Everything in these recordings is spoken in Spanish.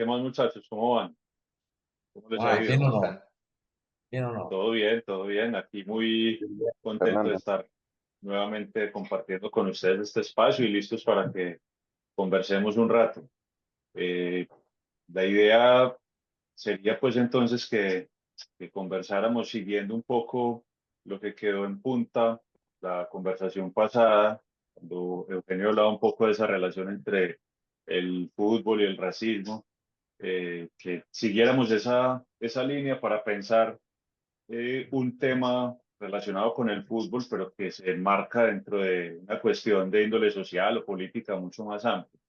¿Qué más, muchachos? ¿Cómo van? ¿Cómo les ha Ah, ido? ¿bien o ¿Cómo no? están? ¿Bien o no? Todo bien, todo bien. Aquí muy contento de Fernando. estar nuevamente compartiendo con ustedes este espacio y listos para que conversemos un rato. Eh, la idea sería pues entonces que conversáramos siguiendo un poco lo que quedó en punta la conversación pasada, cuando Eugenio hablaba un poco de esa relación entre el fútbol y el racismo, que siguiéramos esa línea para pensar un tema relacionado con el fútbol, pero que se enmarca dentro de una cuestión de índole social o política mucho más amplia.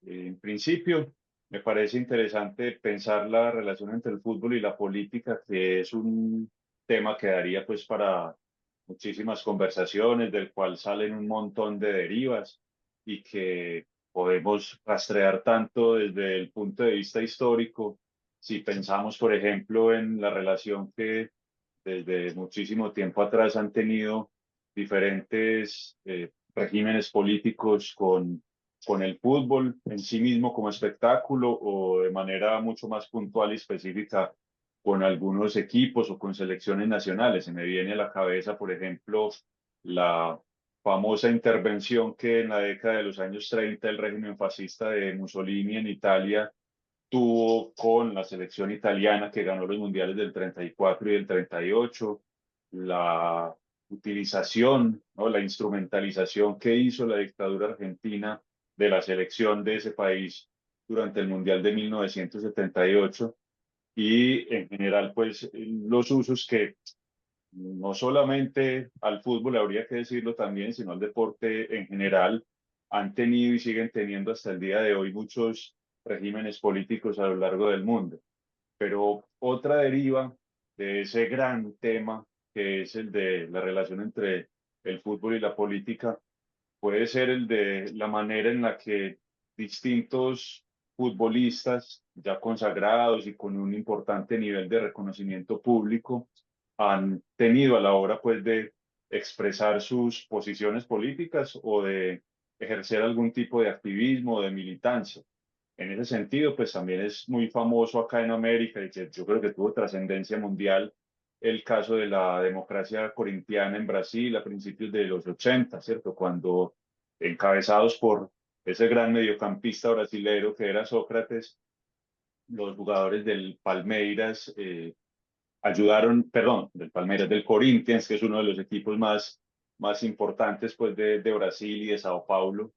En principio, me parece interesante pensar la relación entre el fútbol y la política, que es un tema que daría pues para muchísimas conversaciones, del cual salen un montón de derivas y que podemos rastrear tanto desde el punto de vista histórico, si pensamos, por ejemplo, en la relación que desde muchísimo tiempo atrás han tenido diferentes regímenes políticos con el fútbol en sí mismo como espectáculo o de manera mucho más puntual y específica con algunos equipos o con selecciones nacionales. Se me viene a la cabeza, por ejemplo, la famosa intervención que en la década de los años 30 el régimen fascista de Mussolini en Italia tuvo con la selección italiana que ganó los mundiales del 34 y del 38, la utilización, ¿no? La instrumentalización que hizo la dictadura argentina de la selección de ese país durante el Mundial de 1978 y en general pues los usos que no solamente al fútbol, habría que decirlo también, sino al deporte en general, han tenido y siguen teniendo hasta el día de hoy muchos regímenes políticos a lo largo del mundo. Pero otra deriva de ese gran tema que es el de la relación entre el fútbol y la política puede ser el de la manera en la que distintos futbolistas ya consagrados y con un importante nivel de reconocimiento público han tenido a la hora pues de expresar sus posiciones políticas o de ejercer algún tipo de activismo o de militancia. En ese sentido, pues también es muy famoso acá en América y que yo creo que tuvo trascendencia mundial el caso de la democracia corintiana en Brasil a principios de los 80, ¿cierto? Cuando encabezados por ese gran mediocampista brasilero que era Sócrates, los jugadores del Palmeiras ayudaron, perdón, del Palmeiras, del Corinthians, que es uno de los equipos más importantes pues de Brasil y de Sao Paulo,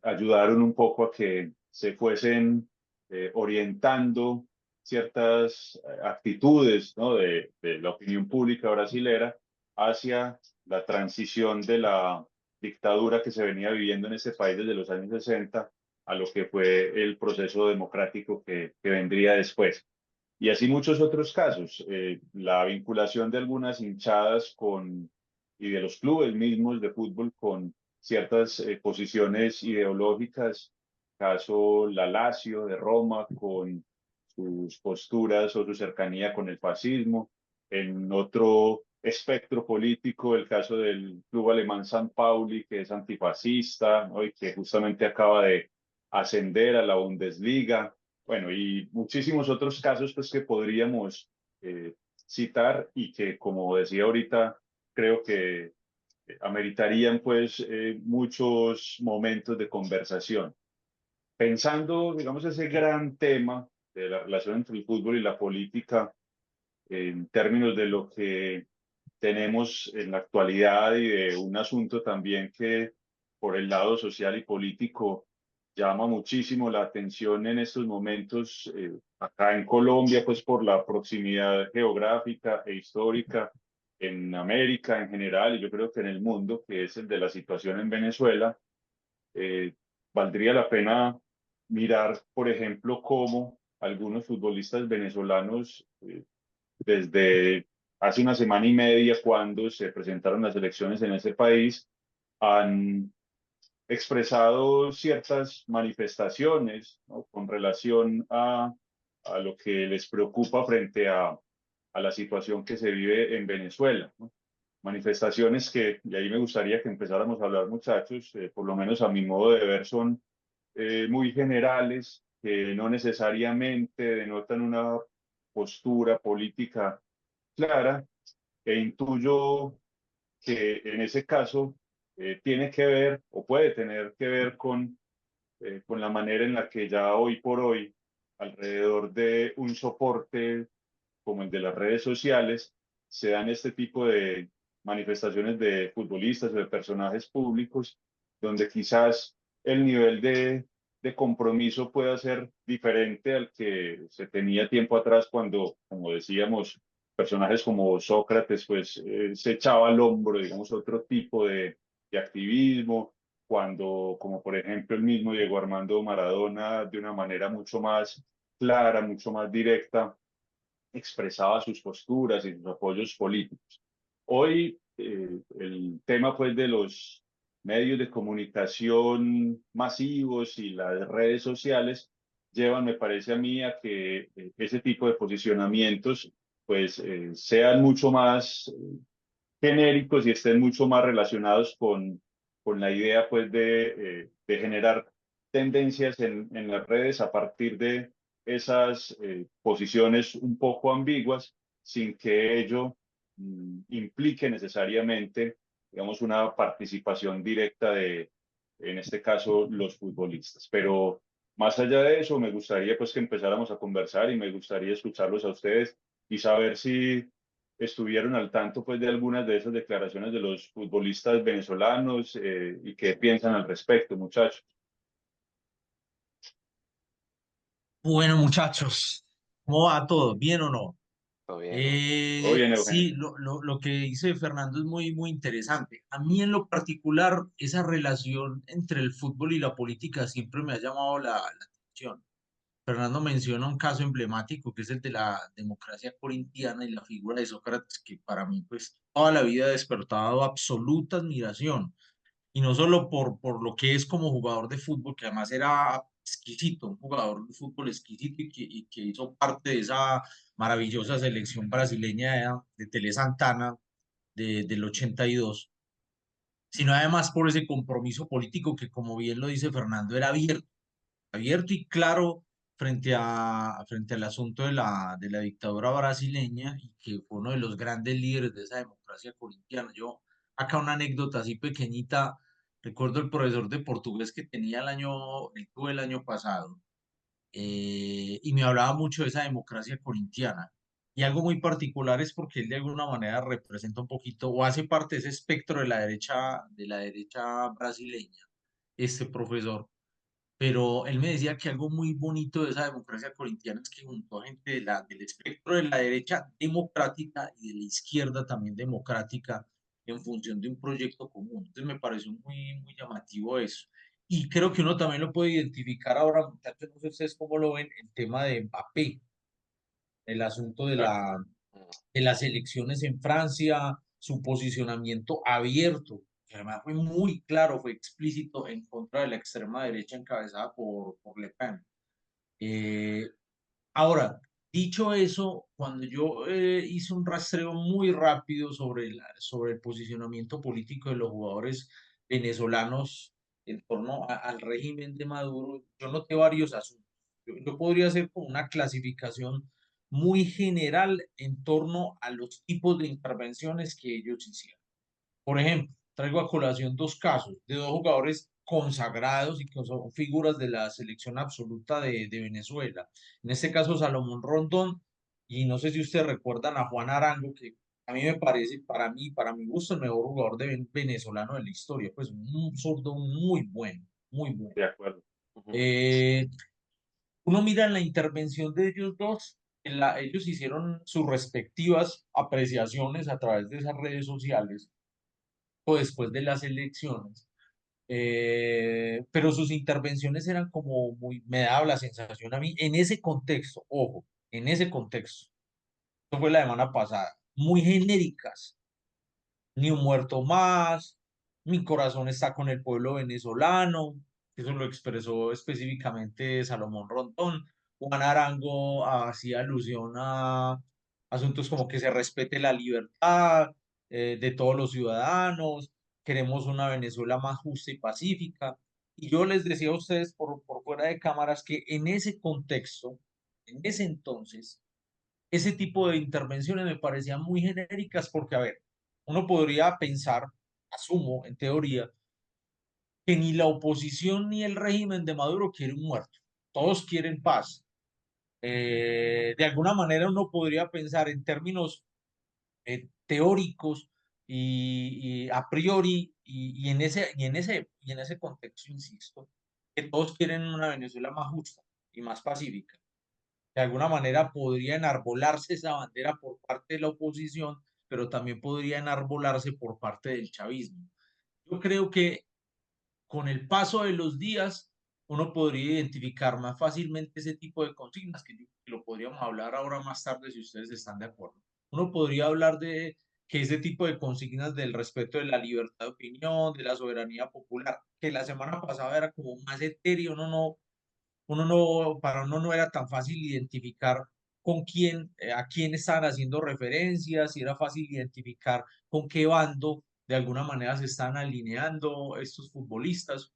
ayudaron un poco a que se fuesen orientando ciertas actitudes, ¿no? de la opinión pública brasilera hacia la transición de la dictadura que se venía viviendo en este país desde los años 60 a lo que fue el proceso democrático que vendría después. Y así muchos otros casos. La vinculación de algunas hinchadas y de los clubes mismos de fútbol con ciertas posiciones ideológicas, caso la Lazio de Roma con sus posturas o su cercanía con el fascismo. En otro espectro político, el caso del club alemán San Pauli, que es antifascista, ¿no? Y que justamente acaba de ascender a la Bundesliga. Bueno, y muchísimos otros casos pues que podríamos citar y que, como decía ahorita, creo que ameritarían pues muchos momentos de conversación. Pensando, digamos, ese gran tema de la relación entre el fútbol y la política en términos de lo que tenemos en la actualidad y de un asunto también que por el lado social y político llama muchísimo la atención en estos momentos acá en Colombia, pues por la proximidad geográfica e histórica en América en general y yo creo que en el mundo, que es el de la situación en Venezuela. Valdría la pena mirar, por ejemplo, cómo algunos futbolistas venezolanos desde hace una semana y media, cuando se presentaron las elecciones en ese país, han expresado ciertas manifestaciones, ¿no? Con relación a lo que les preocupa frente a la situación que se vive en Venezuela, ¿no? Manifestaciones que, y ahí me gustaría que empezáramos a hablar, muchachos, por lo menos a mi modo de ver, son muy generales que no necesariamente denotan una postura política clara, e intuyo que en ese caso tiene que ver o puede tener que ver con la manera en la que ya hoy por hoy, alrededor de un soporte como el de las redes sociales, se dan este tipo de manifestaciones de futbolistas o de personajes públicos, donde quizás el nivel de compromiso pueda ser diferente al que se tenía tiempo atrás cuando, como decíamos, personajes como Sócrates, pues se echaba al hombro, digamos, otro tipo de activismo, cuando, como por ejemplo, el mismo Diego Armando Maradona, de una manera mucho más clara, mucho más directa, expresaba sus posturas y sus apoyos políticos. Hoy el tema pues de los medios de comunicación masivos y las redes sociales llevan, me parece a mí, a que ese tipo de posicionamientos pues sean mucho más genéricos y estén mucho más relacionados con la idea pues de generar tendencias en las redes a partir de esas posiciones un poco ambiguas sin que ello implique necesariamente, digamos, una participación directa de, en este caso, los futbolistas. Pero más allá de eso, me gustaría pues que empezáramos a conversar y me gustaría escucharlos a ustedes y saber si estuvieron al tanto pues de algunas de esas declaraciones de los futbolistas venezolanos y qué piensan al respecto, muchachos. Bueno, muchachos, ¿cómo va todo? ¿Bien o no? Todo bien, todo bien. Todo bien, Eugenio. Sí, lo que dice Fernando es muy, muy interesante. A mí en lo particular, esa relación entre el fútbol y la política siempre me ha llamado la atención. Fernando menciona un caso emblemático que es el de la democracia corintiana y la figura de Sócrates, que para mí, pues, toda la vida ha despertado absoluta admiración y no solo por lo que es como jugador de fútbol, que además era exquisito, un jugador de fútbol exquisito y que hizo parte de esa maravillosa selección brasileña de Tele Santana del 82, sino además por ese compromiso político que, como bien lo dice Fernando, era abierto y claro frente al asunto de la dictadura brasileña y que fue uno de los grandes líderes de esa democracia corintiana. Yo, acá una anécdota así pequeñita, recuerdo el profesor de portugués que tenía él tuve el año pasado, y me hablaba mucho de esa democracia corintiana. Y algo muy particular es porque él de alguna manera representa un poquito o hace parte de ese espectro de la derecha brasileña, este profesor, pero él me decía que algo muy bonito de esa democracia corintiana es que juntó a gente del espectro de la derecha democrática y de la izquierda también democrática en función de un proyecto común. Entonces me pareció muy, muy llamativo eso. Y creo que uno también lo puede identificar ahora, muchachos, no sé ustedes cómo lo ven, el tema de Mbappé, el asunto Mm. de las elecciones en Francia, su posicionamiento abierto, que además fue muy claro, fue explícito en contra de la extrema derecha encabezada por Le Pen. Eh, Ahora, dicho eso, cuando yo hice un rastreo muy rápido sobre el posicionamiento político de los jugadores venezolanos en torno al régimen de Maduro, yo noté varios asuntos. Yo podría hacer como una clasificación muy general en torno a los tipos de intervenciones que ellos hicieron. Por ejemplo, traigo a colación dos casos de dos jugadores consagrados y que son figuras de la selección absoluta de Venezuela. En este caso, Salomón Rondón, y no sé si ustedes recuerdan a Juan Arango, que a mí me parece, para mi gusto, el mejor jugador venezolano de la historia, pues un zurdo muy bueno, muy bueno. De acuerdo. Ujú. Eh, Uno mira en la intervención de ellos dos, ellos hicieron sus respectivas apreciaciones a través de esas redes sociales o después de las elecciones, pero sus intervenciones eran como muy, me daba la sensación a mí, en ese contexto, ojo, en ese contexto, esto fue la semana pasada, muy genéricas, ni un muerto más, mi corazón está con el pueblo venezolano, eso lo expresó específicamente Salomón Rondón. Juan Arango hacía alusión a asuntos como que se respete la libertad de todos los ciudadanos, queremos una Venezuela más justa y pacífica. Y yo les decía a ustedes por fuera de cámaras que en ese contexto, en ese entonces, ese tipo de intervenciones me parecían muy genéricas porque, a ver, uno podría pensar, asumo, en teoría, que ni la oposición ni el régimen de Maduro quieren un muerto. Todos quieren paz. De alguna manera uno podría pensar en términos teóricos y a priori y en ese contexto, insisto, que todos quieren una Venezuela más justa y más pacífica. De alguna manera podría enarbolarse esa bandera por parte de la oposición, pero también podría enarbolarse por parte del chavismo. Yo creo que con el paso de los días uno podría identificar más fácilmente ese tipo de consignas, que lo podríamos hablar ahora más tarde si ustedes están de acuerdo. Uno podría hablar de que ese tipo de consignas del respeto de la libertad de opinión, de la soberanía popular, que la semana pasada era como más etéreo, para uno no era tan fácil identificar con quién, a quién estaban haciendo referencias, y era fácil identificar con qué bando de alguna manera se están alineando estos futbolistas.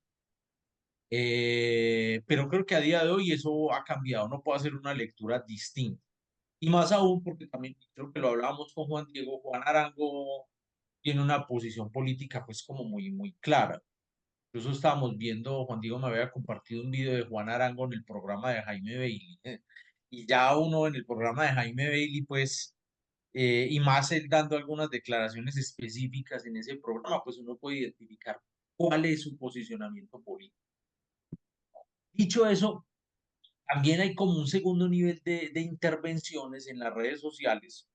Pero creo que a día de hoy eso ha cambiado, no puedo hacer una lectura distinta. Y más aún porque también creo que lo hablábamos con Juan Diego, Juan Arango tiene una posición política pues como muy clara. Incluso estábamos viendo, Juan Diego me había compartido un video de Juan Arango en el programa de Jaime Bailey. Y ya uno en el programa de Jaime Bailey, pues, y más él dando algunas declaraciones específicas en ese programa, pues uno puede identificar cuál es su posicionamiento político. Dicho eso, también hay como un segundo nivel de intervenciones en las redes sociales,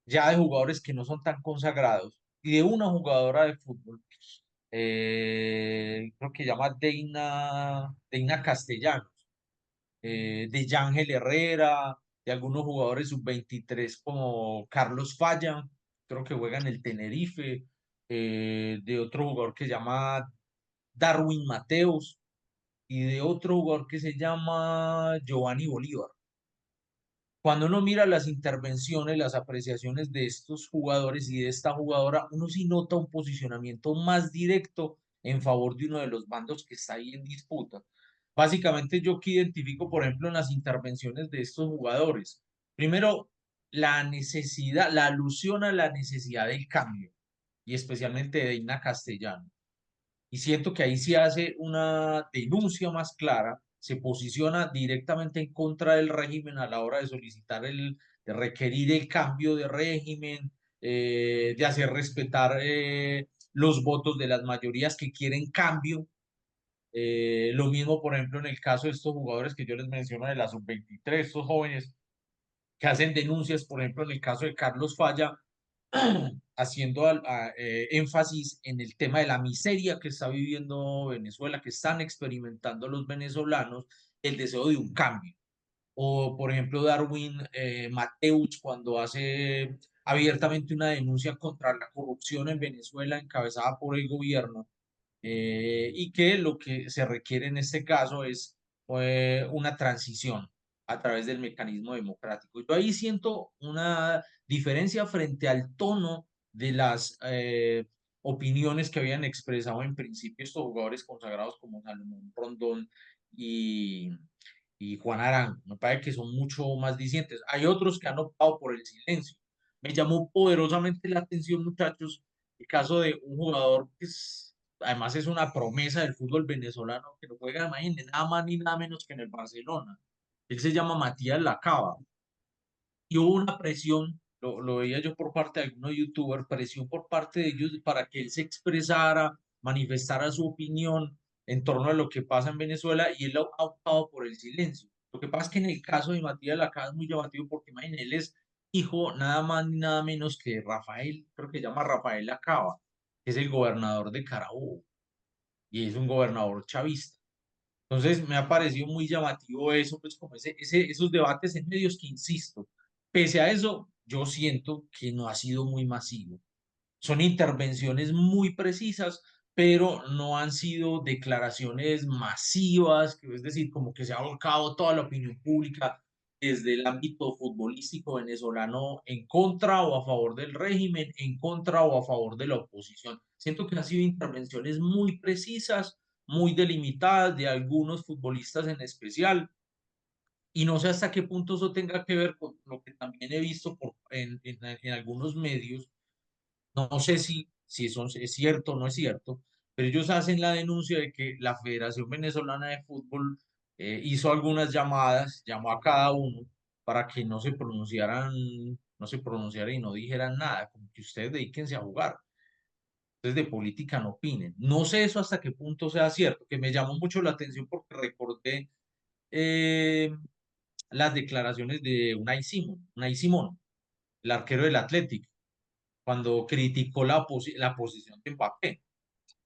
ya de jugadores que no son tan consagrados, y de una jugadora de fútbol, creo que llama Deina Castellanos, de Yángel Herrera, de algunos jugadores sub-23 como Carlos Falla, creo que juega en el Tenerife, de otro jugador que se llama Darwin Mateos y de otro jugador que se llama Giovanni Bolívar. Cuando uno mira las intervenciones, las apreciaciones de estos jugadores y de esta jugadora, uno sí nota un posicionamiento más directo en favor de uno de los bandos que está ahí en disputa. Básicamente yo que identifico, por ejemplo, en las intervenciones de estos jugadores, primero, la necesidad, la alusión a la necesidad del cambio, y especialmente de Deina Castellano. Y siento que ahí se hace una denuncia más clara, se posiciona directamente en contra del régimen a la hora de solicitar de requerir el cambio de régimen, de hacer respetar los votos de las mayorías que quieren cambio. Lo mismo, por ejemplo, en el caso de estos jugadores que yo les menciono de la sub-23, estos jóvenes que hacen denuncias, por ejemplo, en el caso de Carlos Falla, haciendo énfasis en el tema de la miseria que está viviendo Venezuela, que están experimentando los venezolanos, el deseo de un cambio. O, por ejemplo, Darwin Mateus, cuando hace abiertamente una denuncia contra la corrupción en Venezuela encabezada por el gobierno, y que lo que se requiere en este caso es una transición a través del mecanismo democrático. Yo ahí siento una diferencia frente al tono de las opiniones que habían expresado en principio estos jugadores consagrados como Salomón Rondón y, y Juan Arango. Me parece que son mucho más discientes. Hay otros que han optado por el silencio. Me llamó poderosamente la atención, muchachos, el caso de un jugador que además es una promesa del fútbol venezolano, que no juega, imagínense, nada más ni nada menos que en el Barcelona. Él se llama Matías Lacaba. Y hubo una presión, lo veía yo por parte de algunos youtubers, presión por parte de ellos para que él se expresara, manifestara su opinión en torno a lo que pasa en Venezuela, y él ha optado por el silencio. Lo que pasa es que en el caso de Matías Lacaba es muy llamativo porque imagínense, él es hijo nada más ni nada menos que Rafael, creo que se llama Rafael Lacaba, que es el gobernador de Carabobo, y es un gobernador chavista. Entonces me ha parecido muy llamativo eso, pues como esos debates en medios que, insisto, pese a eso, yo siento que no ha sido muy masivo. Son intervenciones muy precisas, pero no han sido declaraciones masivas, que es decir, como que se ha volcado toda la opinión pública desde el ámbito futbolístico venezolano en contra o a favor del régimen, en contra o a favor de la oposición. Siento que han sido intervenciones muy precisas, muy delimitadas de algunos futbolistas en especial. Y no sé hasta qué punto eso tenga que ver con lo que también he visto en algunos medios. No sé si eso es cierto o no es cierto, pero ellos hacen la denuncia de que la Federación Venezolana de Fútbol hizo algunas llamadas, llamó a cada uno para que no se pronunciaran y no dijeran nada, como que ustedes dedíquense a jugar. Entonces de política no opinen. No sé eso hasta qué punto sea cierto, que me llamó mucho la atención porque recordé eh, las declaraciones de Unai Simón, el arquero del Athletic, cuando criticó la posición de Mbappé,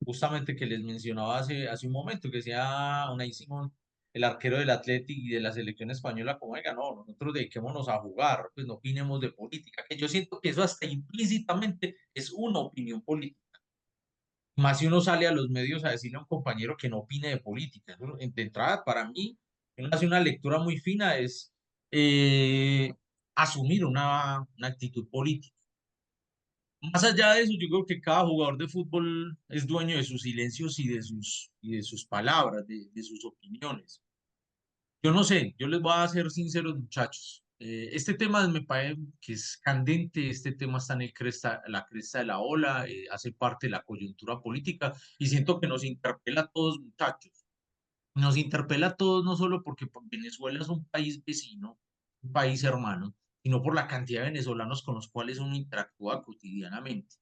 justamente que les mencionaba hace un momento, que decía Unai Simón, el arquero del Athletic y de la selección española, como diga, no, nosotros dediquémonos a jugar, pues no opinemos de política, que yo siento que eso hasta implícitamente es una opinión política. Más si uno sale a los medios a decirle a un compañero que no opine de política. Eso, de entrada, para mí, uno hace una lectura muy fina, es eh, asumir una actitud política. Más allá de eso, yo creo que cada jugador de fútbol es dueño de sus silencios y de sus palabras, de sus opiniones. Yo no sé, yo les voy a ser sinceros, muchachos. Este tema me parece que es candente, este tema está en la cresta de la ola, hace parte de la coyuntura política y siento que nos interpela a todos, muchachos. Nos interpela a todos no solo porque Venezuela es un país vecino, un país hermano, sino por la cantidad de venezolanos con los cuales uno interactúa cotidianamente.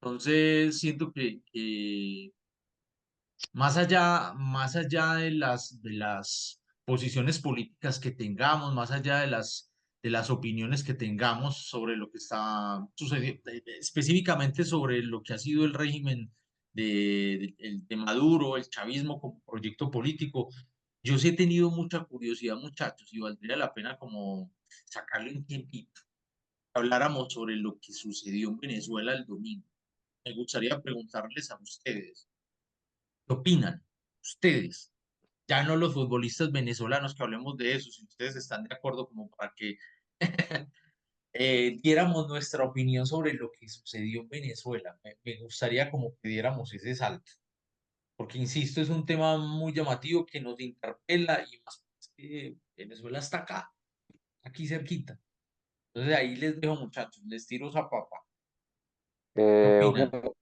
Entonces, siento que más allá de las posiciones políticas que tengamos, más allá de las opiniones que tengamos sobre lo que está sucediendo, específicamente sobre lo que ha sido el régimen de Maduro, el chavismo como proyecto político, yo sí he tenido mucha curiosidad, muchachos, y valdría la pena como sacarle un tiempito, que habláramos sobre lo que sucedió en Venezuela el domingo. Me gustaría preguntarles a ustedes. ¿Qué opinan ustedes? Ya no los futbolistas venezolanos, que hablemos de eso, si ustedes están de acuerdo como para que diéramos nuestra opinión sobre lo que sucedió en Venezuela. Me gustaría como que diéramos ese salto, porque insisto, es un tema muy llamativo que nos interpela y más que Venezuela está acá, aquí cerquita. Entonces ahí les dejo, muchachos, les tiro esa papa. ¿Qué opinan? Eugenio,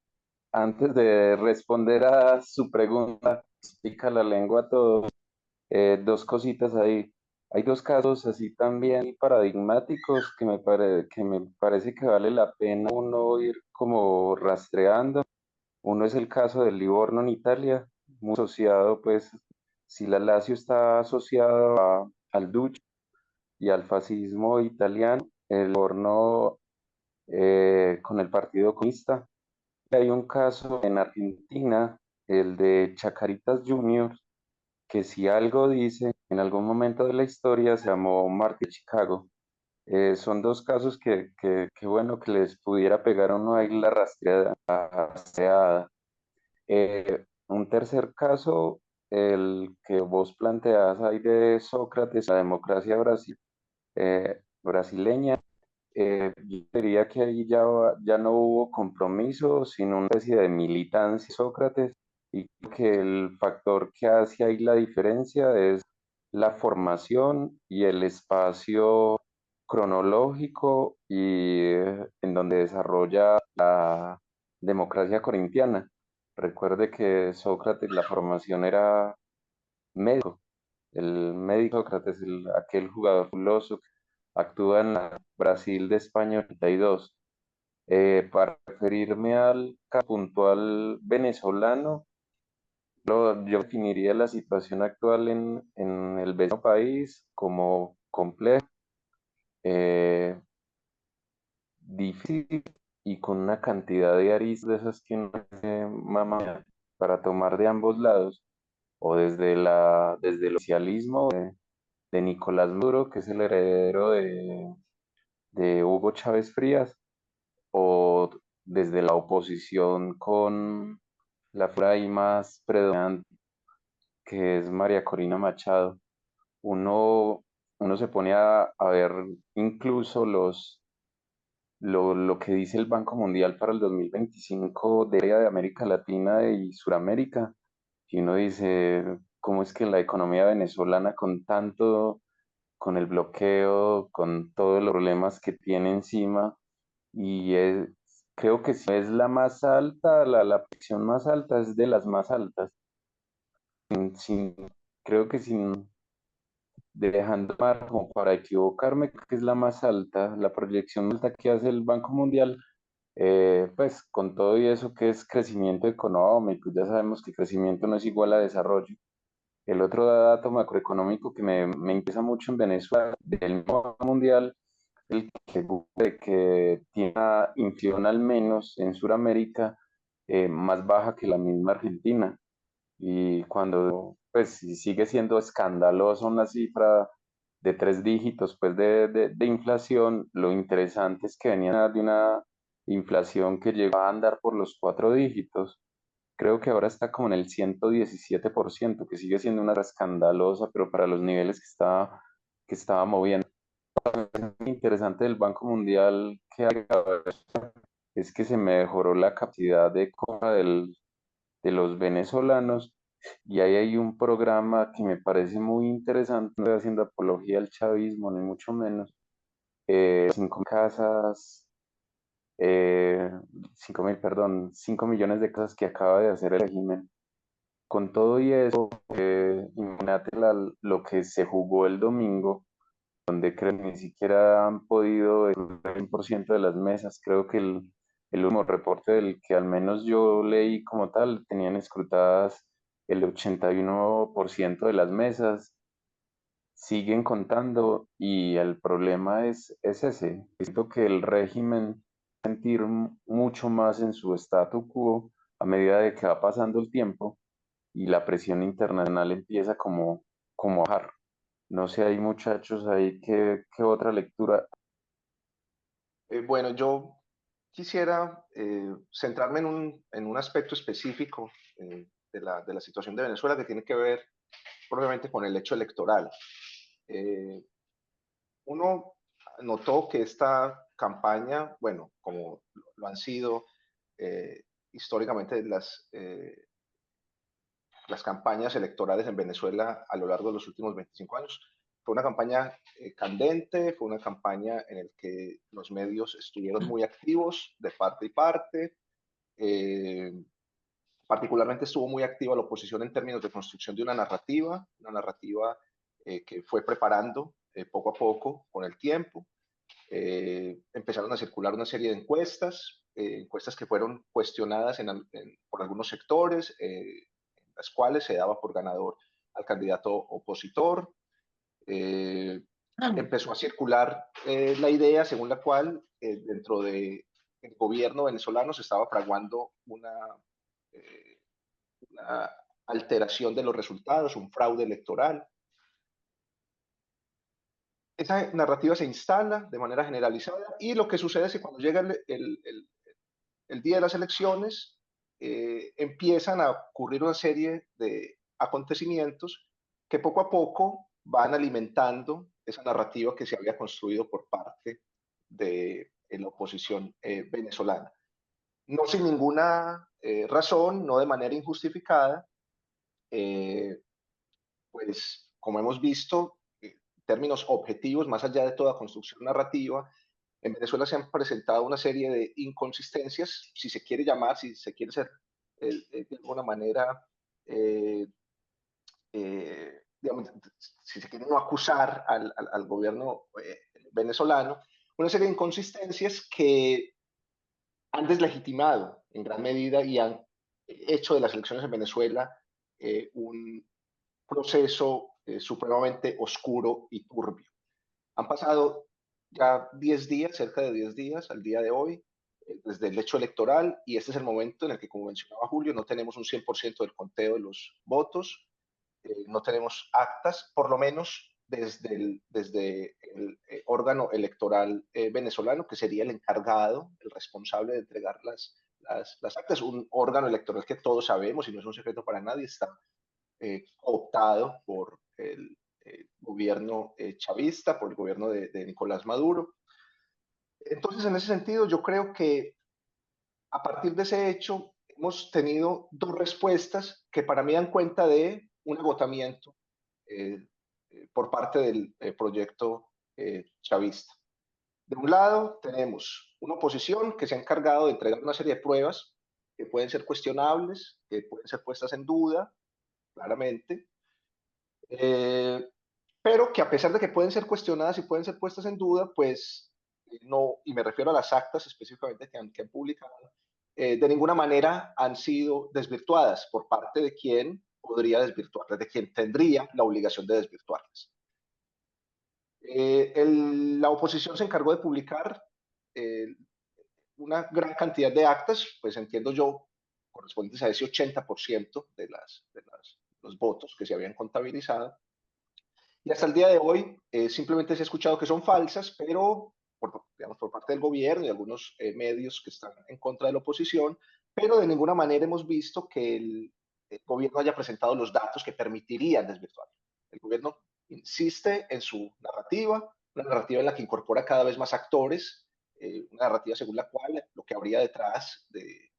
antes de responder a su pregunta, pica la lengua a todos, dos cositas ahí. Hay dos casos así también paradigmáticos que me parece que vale la pena uno ir como rastreando. Uno es el caso del Livorno en Italia, muy asociado, pues, si la Lazio está asociado al Duce y al fascismo italiano, el Livorno con el Partido Comunista. Hay un caso en Argentina, el de Chacaritas Juniors, que si algo dice, en algún momento de la historia se llamó Mártir de Chicago. Son dos casos que bueno que les pudiera pegar a uno ahí la rastreada. Un tercer caso, el que vos planteás ahí de Sócrates, la democracia brasileña. Yo diría que ahí ya no hubo compromiso, sino una especie de militancia de Sócrates, y creo que el factor que hace ahí la diferencia es la formación y el espacio cronológico y en donde desarrolla la democracia corintiana. Recuerde que Sócrates, la formación era médico, el médico Sócrates, aquel jugador fabuloso que actúa en la Brasil de España 82. Para referirme al caso puntual venezolano, yo definiría la situación actual en el vecino país como compleja, eh, difícil y con una cantidad de aristas de esas que no mama para tomar de ambos lados, o desde el socialismo de Nicolás Maduro, que es el heredero de Hugo Chávez Frías, o desde la oposición con la figura ahí más predominante, que es María Corina Machado. Uno, uno se pone a ver incluso lo que dice el Banco Mundial para el 2025 de América Latina y Suramérica, y uno dice, ¿cómo es que la economía venezolana con el bloqueo, con todos los problemas que tiene encima, y creo que si es la más alta, la presión más alta es de las más altas, sin, creo que sin, dejando margen para equivocarme, creo que es la más alta, la proyección alta que hace el Banco Mundial, pues con todo y eso que es crecimiento económico, ya sabemos que crecimiento no es igual a desarrollo. El otro dato macroeconómico que me interesa mucho en Venezuela, del Banco Mundial, el que tiene una inflación al menos en Sudamérica más baja que la misma Argentina. Y cuando pues si sigue siendo escandalosa una cifra de 3 dígitos pues de inflación, lo interesante es que venía de una inflación que llegó a andar por los 4 dígitos. Creo que ahora está como en el 117%, que sigue siendo una escandalosa, pero para los niveles que estaba moviendo. Interesante del Banco Mundial que es que se mejoró la capacidad de compra de los venezolanos y ahí hay un programa que me parece muy interesante, no estoy haciendo apología al chavismo, ni mucho menos, 5 casas, 5.000, perdón, 5 millones de casas que acaba de hacer el régimen. Con todo y eso, imagínate lo que se jugó el domingo, donde creo que ni siquiera han podido el 100% de las mesas. Creo que el último reporte del que al menos yo leí como tal, tenían escrutadas el 81% de las mesas. Siguen contando y el problema es ese. Siento que el régimen sentir mucho más en su statu quo a medida de que va pasando el tiempo y la presión internacional empieza como a bajar. No sé, hay muchachos ahí, ¿qué otra lectura? Bueno, yo quisiera centrarme en un aspecto específico de la situación de Venezuela que tiene que ver probablemente con el hecho electoral. Eh, Uno notó que esta campaña, bueno, como lo han sido históricamente las campañas electorales en Venezuela a lo largo de los últimos 25 años, fue una campaña candente, fue una campaña en la que los medios estuvieron muy activos de parte y parte. Eh, Particularmente estuvo muy activa la oposición en términos de construcción de una narrativa que fue preparando poco a poco con el tiempo. Empezaron a circular una serie de encuestas que fueron cuestionadas por algunos sectores, en las cuales se daba por ganador al candidato opositor. Empezó a circular la idea según la cual dentro del gobierno venezolano se estaba fraguando una alteración de los resultados, un fraude electoral. Esa narrativa se instala de manera generalizada y lo que sucede es que cuando llega el día de las elecciones empiezan a ocurrir una serie de acontecimientos que poco a poco van alimentando esa narrativa que se había construido por parte de la oposición venezolana. No sin ninguna razón, no de manera injustificada, eh, pues como hemos visto, términos objetivos, más allá de toda construcción narrativa, en Venezuela se han presentado una serie de inconsistencias, si se quiere llamar, si se quiere ser de alguna manera, digamos, si se quiere no acusar al gobierno venezolano, una serie de inconsistencias que han deslegitimado en gran medida y han hecho de las elecciones en Venezuela un proceso supremamente oscuro y turbio. Han pasado ya 10 días, cerca de 10 días al día de hoy, desde el hecho electoral, y este es el momento en el que, como mencionaba Julio, no tenemos un 100% del conteo de los votos, no tenemos actas, por lo menos desde el órgano electoral venezolano, que sería el encargado, el responsable de entregar las actas, un órgano electoral que todos sabemos y no es un secreto para nadie, está optado por el gobierno chavista, por el gobierno de Nicolás Maduro. Entonces, en ese sentido, yo creo que a partir de ese hecho, hemos tenido dos respuestas que para mí dan cuenta de un agotamiento por parte del proyecto chavista. De un lado, tenemos una oposición que se ha encargado de entregar una serie de pruebas que pueden ser cuestionables, que pueden ser puestas en duda, claramente, pero que a pesar de que pueden ser cuestionadas y pueden ser puestas en duda, pues no, y me refiero a las actas específicamente que han publicado, de ninguna manera han sido desvirtuadas por parte de quien podría desvirtuarlas, de quien tendría la obligación de desvirtuarlas. La oposición se encargó de publicar una gran cantidad de actas, pues entiendo yo, correspondientes a ese 80% de los votos que se habían contabilizado. Y hasta el día de hoy simplemente se ha escuchado que son falsas, pero digamos, por parte del gobierno y algunos medios que están en contra de la oposición, pero de ninguna manera hemos visto que el gobierno haya presentado los datos que permitirían desvirtuarlo. El gobierno insiste en su narrativa, una narrativa en la que incorpora cada vez más actores, una narrativa según la cual lo que habría detrás de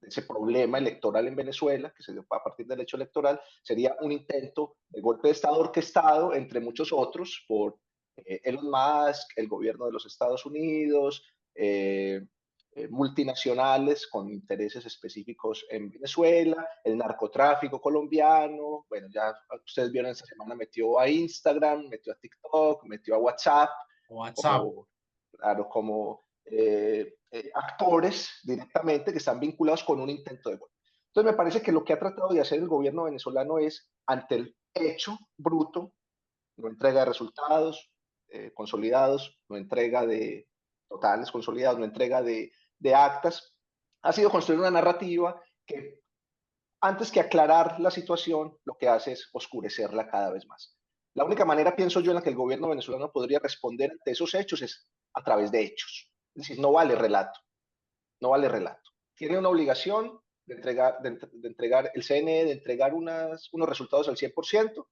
ese problema electoral en Venezuela, que se dio a partir del hecho electoral, sería un intento de golpe de Estado orquestado, entre muchos otros, por Elon Musk, el gobierno de los Estados Unidos, multinacionales con intereses específicos en Venezuela, el narcotráfico colombiano, bueno, ya ustedes vieron esta semana metió a Instagram, metió a TikTok, metió a WhatsApp, como actores directamente que están vinculados con un intento de golpe. Entonces me parece que lo que ha tratado de hacer el gobierno venezolano es, ante el hecho bruto, no entrega de resultados consolidados, no entrega de totales consolidados, no entrega de actas, ha sido construir una narrativa que antes que aclarar la situación, lo que hace es oscurecerla cada vez más. La única manera, pienso yo, en la que el gobierno venezolano podría responder ante esos hechos es a través de hechos. Es decir, no vale relato, no vale relato. Tiene una obligación de entregar el CNE, de entregar unos resultados al 100%,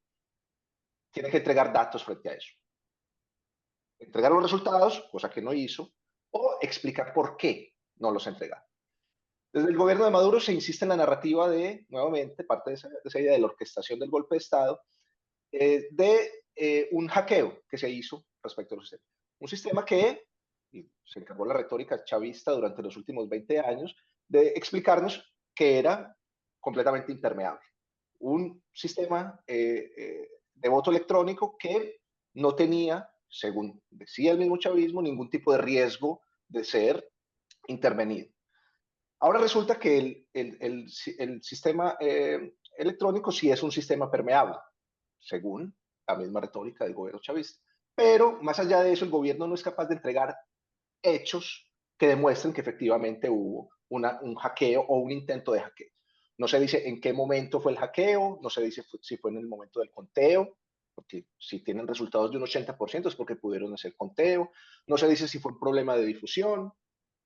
tiene que entregar datos frente a eso. Entregar los resultados, cosa que no hizo, o explicar por qué no los entrega. Desde el gobierno de Maduro se insiste en la narrativa de, nuevamente, parte de esa idea de la orquestación del golpe de Estado, de un hackeo que se hizo respecto al sistema. Un sistema que se encargó la retórica chavista durante los últimos 20 años de explicarnos que era completamente impermeable. Un sistema de voto electrónico que no tenía, según decía el mismo chavismo, ningún tipo de riesgo de ser intervenido. Ahora resulta que el sistema electrónico sí es un sistema permeable, según la misma retórica del gobierno chavista. Pero más allá de eso, el gobierno no es capaz de entregar hechos que demuestren que efectivamente hubo un hackeo o un intento de hackeo. No se dice en qué momento fue el hackeo, no se dice si fue en el momento del conteo, porque si tienen resultados de un 80% es porque pudieron hacer conteo. No se dice si fue un problema de difusión.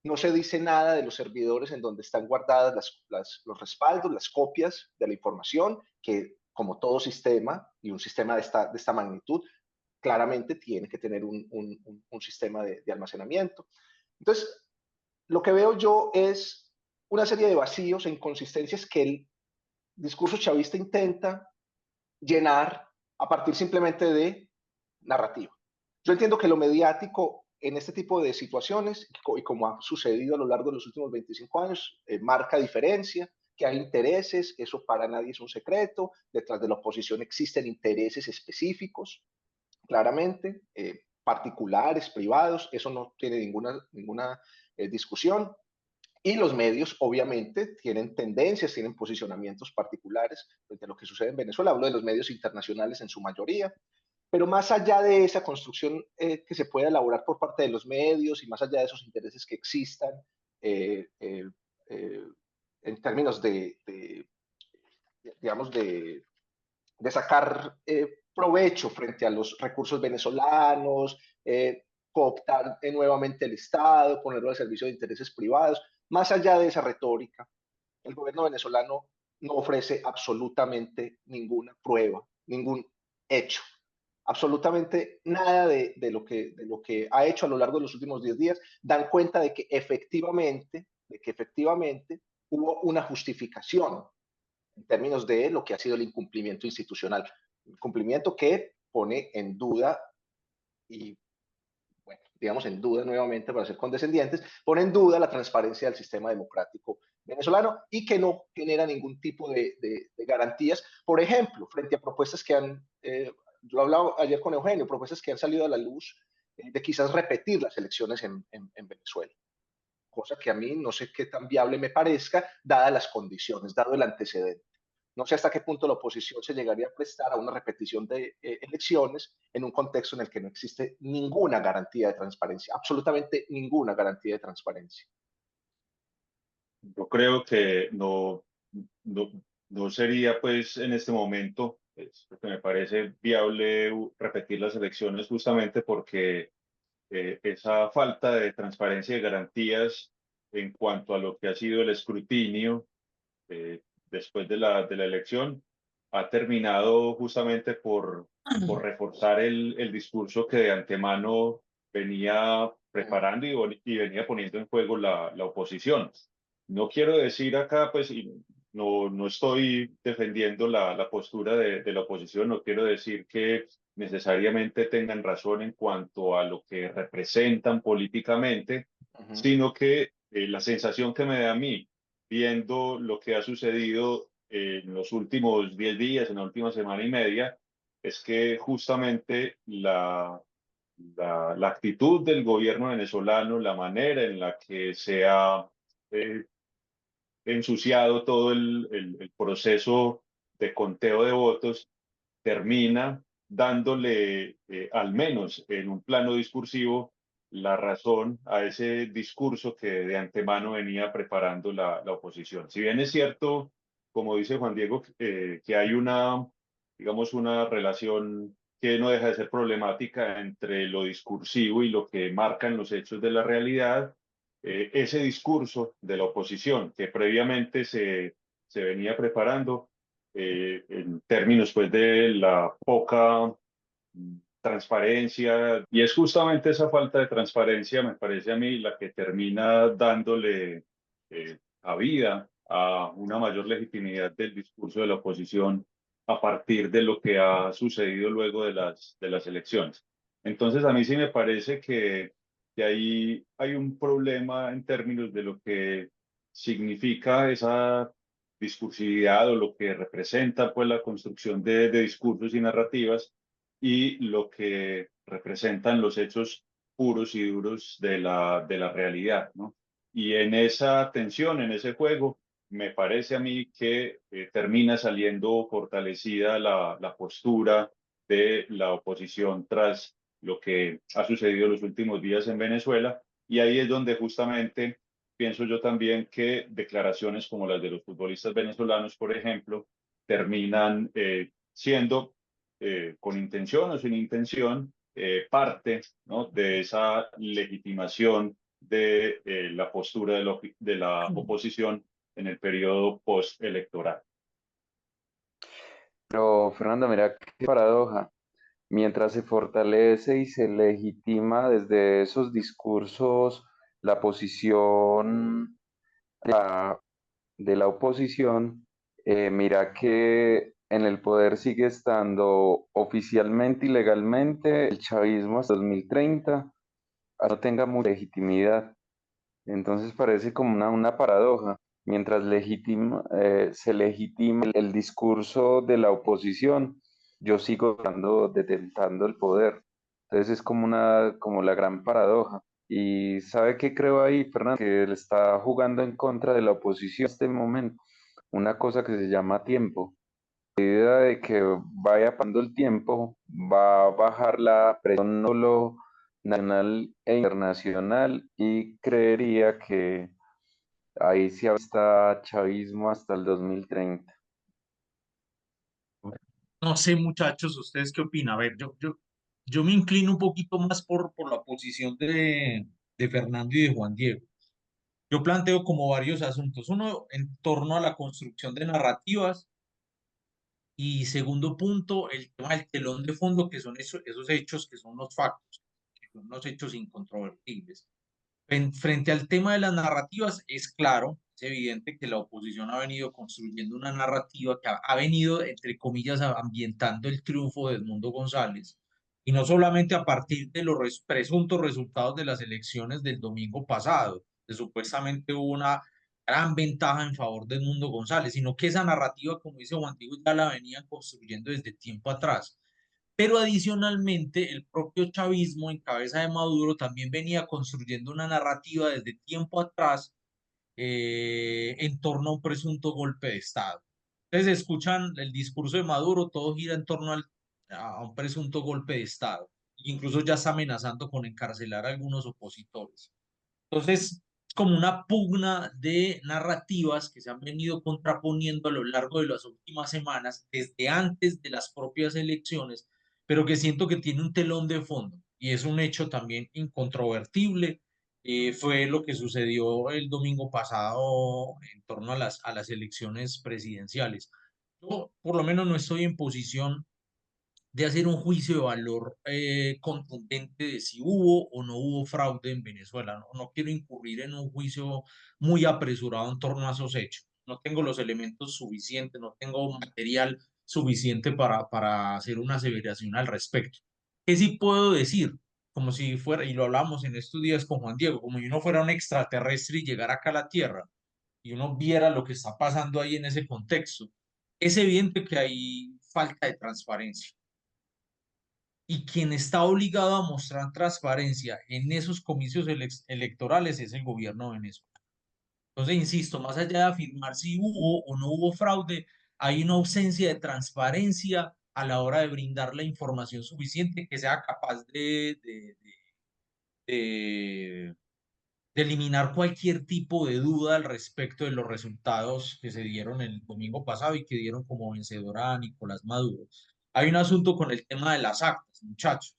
No se dice nada de los servidores en donde están guardadas los respaldos, las copias de la información, que como todo sistema, y un sistema de esta magnitud, claramente tiene que tener un sistema de almacenamiento. Entonces, lo que veo yo es una serie de vacíos e inconsistencias que el discurso chavista intenta llenar a partir simplemente de narrativa. Yo entiendo que lo mediático en este tipo de situaciones, y como ha sucedido a lo largo de los últimos 25 años, marca diferencia, que hay intereses, eso para nadie es un secreto, detrás de la oposición existen intereses específicos, claramente, particulares, privados, eso no tiene ninguna discusión. Y los medios, obviamente, tienen tendencias, tienen posicionamientos particulares frente a lo que sucede en Venezuela. Hablo de los medios internacionales en su mayoría. Pero más allá de esa construcción que se pueda elaborar por parte de los medios y más allá de esos intereses que existan en términos digamos, de sacar provecho frente a los recursos venezolanos, cooptar nuevamente el Estado, ponerlo al servicio de intereses privados. Más allá de esa retórica, el gobierno venezolano no ofrece absolutamente ninguna prueba, ningún hecho, absolutamente nada de lo que ha hecho a lo largo de los últimos 10 días, dan cuenta de que efectivamente hubo una justificación en términos de lo que ha sido el incumplimiento institucional, incumplimiento que pone en duda y, bueno, digamos en duda nuevamente para ser condescendientes, pone en duda la transparencia del sistema democrático venezolano y que no genera ningún tipo de garantías, por ejemplo, frente a propuestas que han, lo hablaba ayer con Eugenio, propuestas que han salido a la luz de quizás repetir las elecciones en Venezuela, cosa que a mí no sé qué tan viable me parezca, dadas las condiciones, dado el antecedente. No sé hasta qué punto la oposición se llegaría a prestar a una repetición de elecciones en un contexto en el que no existe ninguna garantía de transparencia, absolutamente ninguna garantía de transparencia. Yo creo que no sería pues en este momento, porque me parece viable repetir las elecciones justamente porque esa falta de transparencia y garantías en cuanto a lo que ha sido el escrutinio eh, después de la elección ha terminado justamente por reforzar el discurso que de antemano venía preparando y venía poniendo en juego la oposición. No quiero decir acá, pues, y no estoy defendiendo la postura de la oposición, no quiero decir que necesariamente tengan razón en cuanto a lo que representan políticamente, sino que la sensación que me da a mí, viendo lo que ha sucedido en los últimos 10 días, en la última semana y media, es que justamente la actitud del gobierno venezolano, la manera en la que se ha eh, ensuciado todo el proceso de conteo de votos, termina dándole, al menos en un plano discursivo, la razón a ese discurso que de antemano venía preparando la oposición. Si bien es cierto, como dice Juan Diego, que hay una, digamos, una relación que no deja de ser problemática entre lo discursivo y lo que marcan los hechos de la realidad, ese discurso de la oposición que previamente se venía preparando, en términos pues de la poca transparencia, y es justamente esa falta de transparencia, me parece a mí, la que termina dándole a vida a una mayor legitimidad del discurso de la oposición a partir de lo que ha sucedido luego de las elecciones. Entonces, a mí sí me parece que ahí hay un problema en términos de lo que significa esa discursividad o lo que representa pues la construcción de discursos y narrativas y lo que representan los hechos puros y duros de la realidad, ¿no? Y en esa tensión, en ese juego, me parece a mí que termina saliendo fortalecida la postura de la oposición tras lo que ha sucedido los últimos días en Venezuela, y ahí es donde justamente pienso yo también que declaraciones como las de los futbolistas venezolanos, por ejemplo, terminan siendo, con intención o sin intención, parte, ¿no?, de esa legitimación de la postura de la oposición en el periodo postelectoral. Pero Fernando, mira qué paradoja. Mientras se fortalece y se legitima desde esos discursos la posición de la oposición, mira que en el poder sigue estando oficialmente y legalmente el chavismo hasta 2030, no tenga mucha legitimidad. Entonces parece como una paradoja. Mientras se legitima el discurso de la oposición, yo sigo detentando el poder. Entonces es como la gran paradoja. Y ¿sabe qué creo ahí, Fernando? Que le está jugando en contra de la oposición en este momento. Una cosa que se llama tiempo. A medida de que vaya pasando el tiempo, va a bajar la presión no solo nacional e internacional, y creería que ahí sí está chavismo hasta el 2030. No sé, muchachos, ¿ustedes qué opinan? A ver, yo me inclino un poquito más por la posición de Fernando y de Juan Diego. Yo planteo como varios asuntos. Uno, en torno a la construcción de narrativas. Y segundo punto, el tema del telón de fondo, que son esos hechos que son los factos, que son los hechos incontrovertibles. Frente al tema de las narrativas, es claro Es evidente que la oposición ha venido construyendo una narrativa que ha venido, entre comillas, ambientando el triunfo de Edmundo González. Y no solamente a partir de los presuntos resultados de las elecciones del domingo pasado, que supuestamente hubo una gran ventaja en favor de Edmundo González, sino que esa narrativa, como dice Juan Diego, ya la venían construyendo desde tiempo atrás. Pero adicionalmente, el propio chavismo en cabeza de Maduro también venía construyendo una narrativa desde tiempo atrás en torno a un presunto golpe de Estado. Entonces escuchan el discurso de Maduro, todo gira en torno a un presunto golpe de Estado. Incluso ya está amenazando con encarcelar a algunos opositores. Entonces, como una pugna de narrativas que se han venido contraponiendo a lo largo de las últimas semanas, desde antes de las propias elecciones, pero que siento que tiene un telón de fondo y es un hecho también incontrovertible. Fue lo que sucedió el domingo pasado en torno a las elecciones presidenciales. Yo, por lo menos, no estoy en posición de hacer un juicio de valor contundente de si hubo o no hubo fraude en Venezuela. No, no quiero incurrir en un juicio muy apresurado en torno a esos hechos. No tengo los elementos suficientes, no tengo material suficiente para hacer una aseveración al respecto. ¿Qué sí puedo decir? Como si fuera, y lo hablamos en estos días con Juan Diego, como si uno fuera un extraterrestre y llegara acá a la Tierra y uno viera lo que está pasando ahí en ese contexto. Es evidente que hay falta de transparencia y quien está obligado a mostrar transparencia en esos comicios electorales es el gobierno de Venezuela. Entonces, insisto, más allá de afirmar si hubo o no hubo fraude, hay una ausencia de transparencia a la hora de brindar la información suficiente que sea capaz de, de eliminar cualquier tipo de duda al respecto de los resultados que se dieron el domingo pasado y que dieron como vencedora a Nicolás Maduro. Hay un asunto con el tema de las actas, muchachos.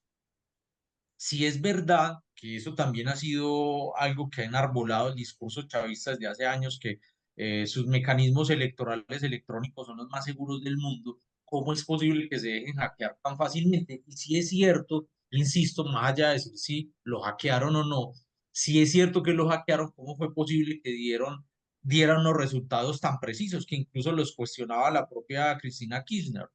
Si es verdad que eso también ha sido algo que ha enarbolado el discurso chavista desde hace años, que sus mecanismos electorales electrónicos son los más seguros del mundo, ¿cómo es posible que se dejen hackear tan fácilmente? Y si es cierto, insisto, más allá de decir si lo hackearon o no, si es cierto que lo hackearon, ¿cómo fue posible que dieran unos resultados tan precisos que incluso los cuestionaba la propia Cristina Kirchner?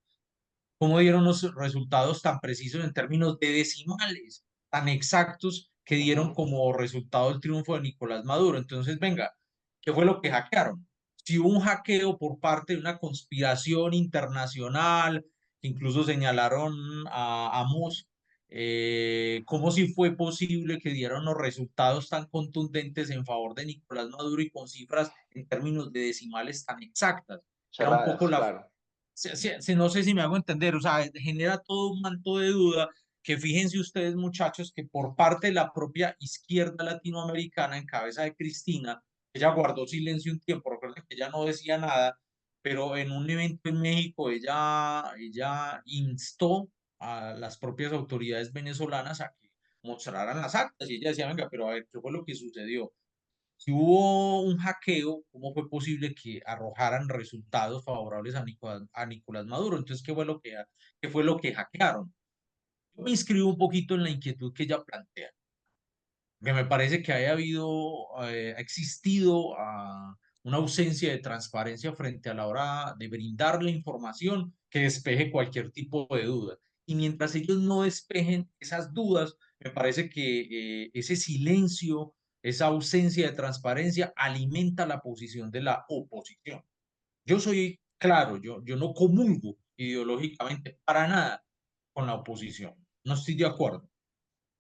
¿Cómo dieron los resultados tan precisos en términos de decimales, tan exactos que dieron como resultado el triunfo de Nicolás Maduro? Entonces, venga, ¿qué fue lo que hackearon? Si hubo un hackeo por parte de una conspiración internacional, incluso señalaron a Musk, ¿cómo si fue posible que dieran los resultados tan contundentes en favor de Nicolás Maduro y con cifras en términos de decimales tan exactas? Era un poco Cerradas, la claro. no sé si me hago entender, o sea, genera todo un manto de duda que fíjense ustedes, muchachos, que por parte de la propia izquierda latinoamericana en cabeza de Cristina, ella guardó silencio un tiempo, recuerden que ella no decía nada, pero en un evento en México ella instó a las propias autoridades venezolanas a que mostraran las actas y ella decía, venga, pero a ver, ¿qué fue lo que sucedió? Si hubo un hackeo, ¿cómo fue posible que arrojaran resultados favorables a Nicolás Maduro? Entonces, ¿qué fue lo que hackearon? Yo me inscribo un poquito en la inquietud que ella plantea, que me parece que ha existido una ausencia de transparencia frente a la hora de brindar la información que despeje cualquier tipo de duda. Y mientras ellos no despejen esas dudas, me parece que ese silencio, esa ausencia de transparencia alimenta la posición de la oposición. Yo soy claro, yo no comulgo ideológicamente para nada con la oposición. No estoy de acuerdo.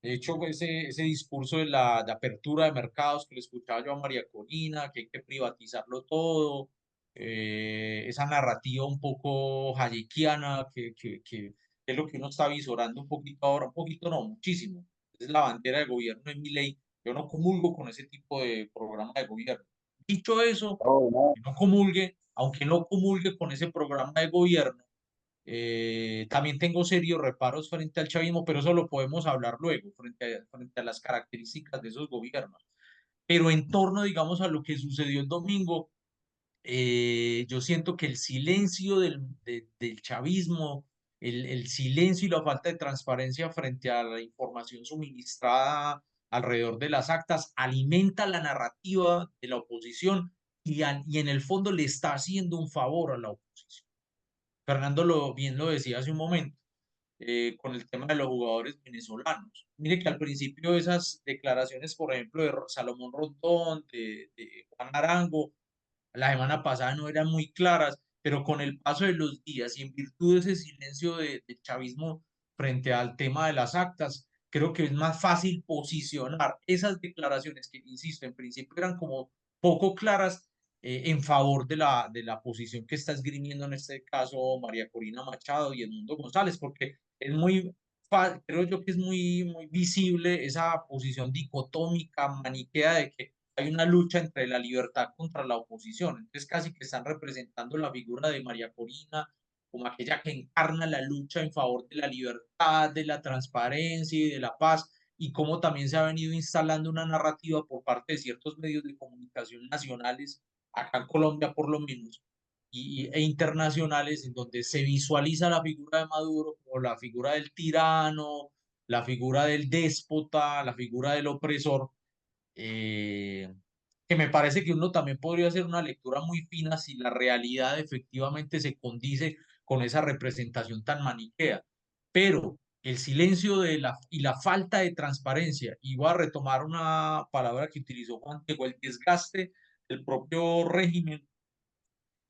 De hecho, ese discurso de apertura de mercados que le escuchaba yo a María Corina, que hay que privatizarlo todo, esa narrativa un poco hayekiana, que es lo que uno está visorando un poquito ahora, un poquito no, muchísimo. Es la bandera de gobierno de Milei. Yo no comulgo con ese tipo de programa de gobierno. Dicho eso, Oh, no. que no comulgue, aunque no comulgue con ese programa de gobierno, también tengo serios reparos frente al chavismo, pero eso lo podemos hablar luego, frente a las características de esos gobiernos. Pero en torno, digamos, a lo que sucedió el domingo, yo siento que el silencio del chavismo, el silencio y la falta de transparencia frente a la información suministrada alrededor de las actas alimenta la narrativa de la oposición y en el fondo le está haciendo un favor a la oposición. Fernando bien lo decía hace un momento, con el tema de los jugadores venezolanos. Mire que al principio esas declaraciones, por ejemplo, de Salomón Rondón, de Juan Arango, la semana pasada no eran muy claras, pero con el paso de los días y en virtud de ese silencio del chavismo frente al tema de las actas, creo que es más fácil posicionar esas declaraciones que, insisto, en principio eran como poco claras, en favor de la posición que está esgrimiendo en este caso María Corina Machado y Edmundo González, porque es muy, creo yo que es muy visible esa posición dicotómica, maniquea de que hay una lucha entre la libertad contra la oposición. Entonces casi que están representando la figura de María Corina como aquella que encarna la lucha en favor de la libertad, de la transparencia y de la paz, y cómo también se ha venido instalando una narrativa por parte de ciertos medios de comunicación nacionales, acá en Colombia por lo menos, e internacionales, en donde se visualiza la figura de Maduro como la figura del tirano, la figura del déspota, la figura del opresor, eh, que me parece que uno también podría hacer una lectura muy fina si la realidad efectivamente se condice con esa representación tan maniquea. Pero el silencio y la falta de transparencia, y voy a retomar una palabra que utilizó Juan Diego, el desgaste del propio régimen,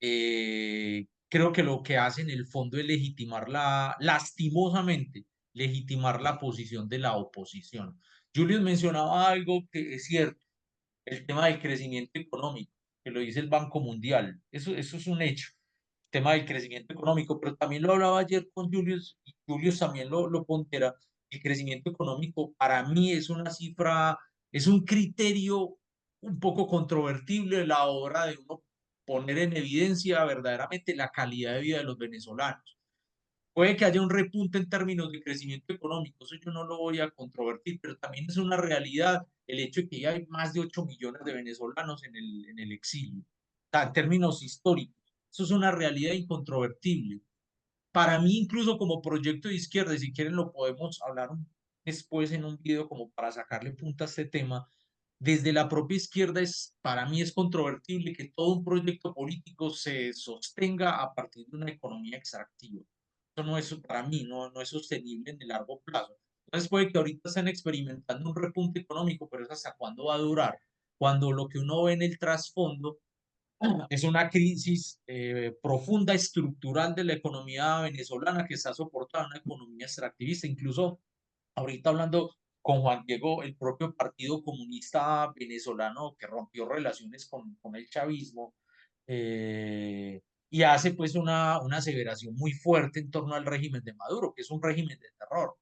creo que lo que hace en el fondo es lastimosamente, legitimar la posición de la oposición. Julius mencionaba algo que es cierto, el tema del crecimiento económico, que lo dice el Banco Mundial. Eso es un hecho, el tema del crecimiento económico, pero también lo hablaba ayer con Julius, y Julius también lo pondera. El crecimiento económico para mí es una cifra, es un criterio un poco controvertible a la hora de uno poner en evidencia verdaderamente la calidad de vida de los venezolanos. Puede que haya un repunte en términos de crecimiento económico, eso yo no lo voy a controvertir, pero también es una realidad el hecho de que ya hay más de 8 millones de venezolanos en el exilio. O sea, en términos históricos, eso es una realidad incontrovertible. Para mí, incluso como proyecto de izquierda, y si quieren lo podemos hablar después en un video como para sacarle punta a este tema, desde la propia izquierda para mí es controvertible que todo un proyecto político se sostenga a partir de una economía extractiva. Eso no es, para mí, no es sostenible en el largo plazo. Entonces puede que ahorita estén experimentando un repunte económico, pero es hasta cuándo va a durar. Cuando lo que uno ve en el trasfondo es una crisis profunda, estructural de la economía venezolana que está soportada una economía extractivista. Incluso ahorita hablando con Juan Diego, el propio Partido Comunista Venezolano que rompió relaciones con el chavismo, y hace pues una aseveración muy fuerte en torno al régimen de Maduro, que es un régimen de terror.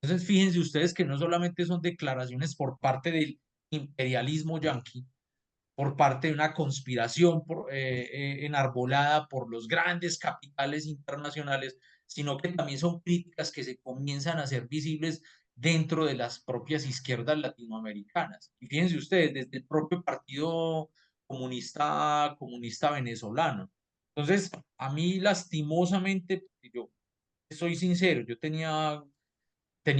Entonces fíjense ustedes que no solamente son declaraciones por parte del imperialismo yanqui, por parte de una conspiración enarbolada por los grandes capitales internacionales, sino que también son críticas que se comienzan a hacer visibles dentro de las propias izquierdas latinoamericanas. Y fíjense ustedes, desde el propio Partido Comunista Venezolano. Entonces, a mí lastimosamente, yo soy sincero, yo tenía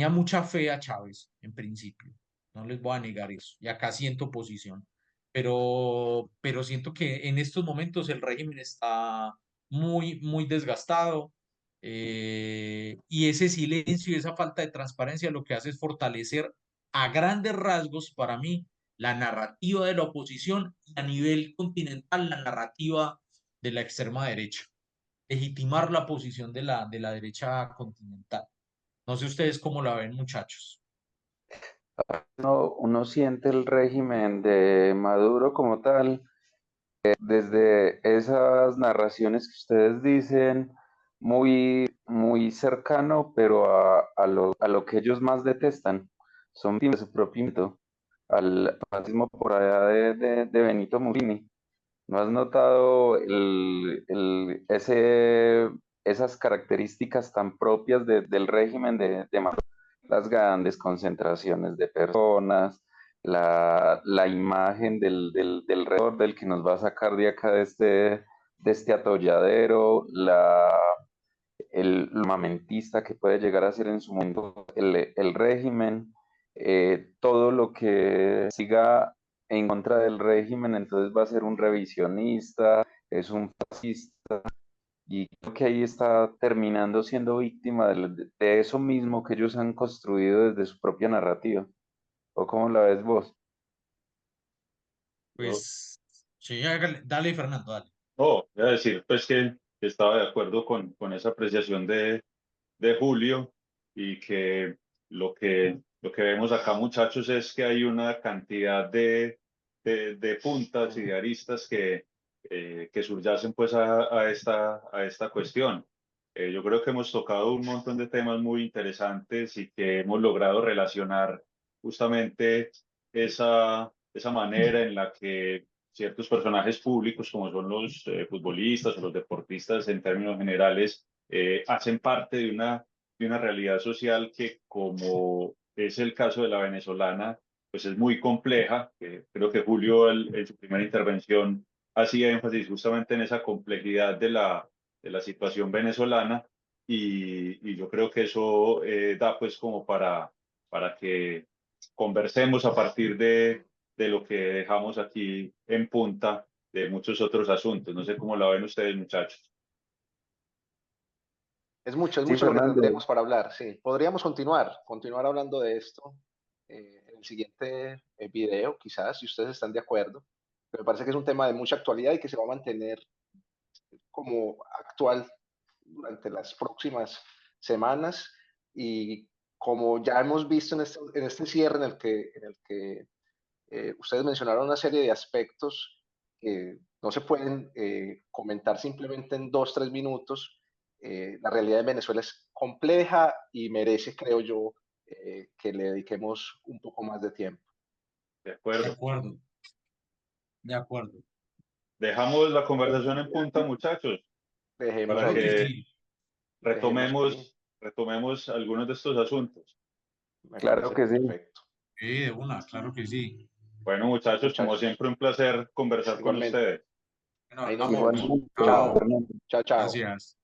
mucha fe a Chávez en principio, no les voy a negar eso, y acá siento posición, pero siento que en estos momentos el régimen está muy desgastado, y ese silencio y esa falta de transparencia lo que hace es fortalecer a grandes rasgos para mí la narrativa de la oposición y a nivel continental la narrativa de la extrema derecha, legitimar la posición de la derecha continental. No sé ustedes cómo la ven, muchachos. Uno siente el régimen de Maduro como tal, desde esas narraciones que ustedes dicen, muy cercano, pero a lo que ellos más detestan, son víctimas de su propio mito, al fascismo por allá de Benito Mussolini. ¿No has notado esas características tan propias del régimen de Maduro? Las grandes concentraciones de personas, la imagen del récord del que nos va a sacar de acá de este atolladero, el mamentista que puede llegar a ser en su momento el régimen, todo lo que siga en contra del régimen, entonces va a ser un revisionista, es un fascista, y creo que ahí está terminando siendo víctima de eso mismo que ellos han construido desde su propia narrativa. ¿O cómo la ves vos? Yo, Pues sí, dale, Fernando, dale. no, voy a decir pues que estaba de acuerdo con esa apreciación de Julio y que lo que vemos acá, muchachos, es que hay una cantidad de puntas y de aristas que subyacen pues a esta cuestión. Yo creo que hemos tocado un montón de temas muy interesantes y que hemos logrado relacionar justamente esa manera en la que ciertos personajes públicos, como son los futbolistas o los deportistas en términos generales, hacen parte de una realidad social que, como es el caso de la venezolana, pues es muy compleja. Creo que Julio en su primera intervención hacía énfasis justamente en esa complejidad de la situación venezolana y yo creo que eso da pues como para que conversemos a partir de lo que dejamos aquí en punta de muchos otros asuntos. No sé cómo la ven ustedes, muchachos. Es Sí, mucho lo que Fernando, tendríamos para hablar, sí. Podríamos continuar hablando de esto en el siguiente video, quizás, si ustedes están de acuerdo. Pero me parece que es un tema de mucha actualidad y que se va a mantener como actual durante las próximas semanas. Y como ya hemos visto en este cierre en el que ustedes mencionaron una serie de aspectos que no se pueden comentar simplemente en 2, 3 minutos. La realidad de Venezuela es compleja y merece, creo yo, que le dediquemos un poco más de tiempo. De De acuerdo. acuerdo, de acuerdo. Dejamos la conversación en punta, muchachos, Dejemos para Claro que que ahí, sí, dejemos ahí. retomemos algunos de estos asuntos. Me claro parece que sí. perfecto. sí, de una, claro que sí. Bueno, muchachos, como Muchachos, siempre, un placer conversar con igualmente. ustedes. Bueno, Ahí nos hablamos. vemos. Igualmente, Chao, Chao. Fernando. Chao, chao. gracias.